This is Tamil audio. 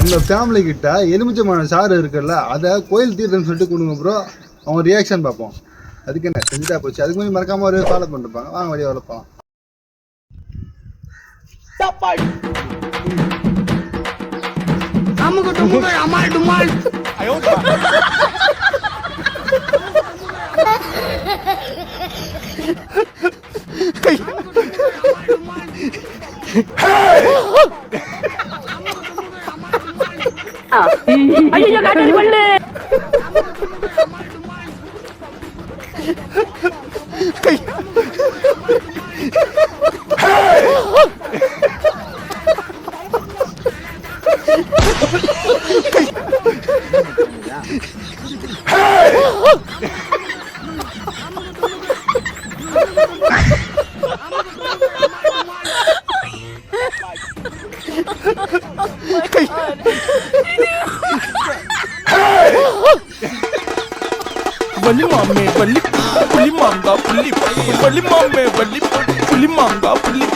உங்க ஃபேமிலி கிட்ட எலுமிச்சமான சாறு இருக்குல்ல, அதை கோயில் தீர்த்தம்னு சொல்லிட்டு கொடுங்க ப்ரோ. அவங்க ரியாக்ஷன் பார்ப்போம். அதுக்கு என்ன செஞ்சுட்டா போச்சு. அதுக்கு கொஞ்சம் மறக்காம ஒரு ஃபாலோ பண்ணிருப்பாங்க. வாங்க வழியாக வளர்ப்போம். ஐயோ காட்டு கொள்ளு. Bali mame, bali manga, bali mame, bali manga, bali.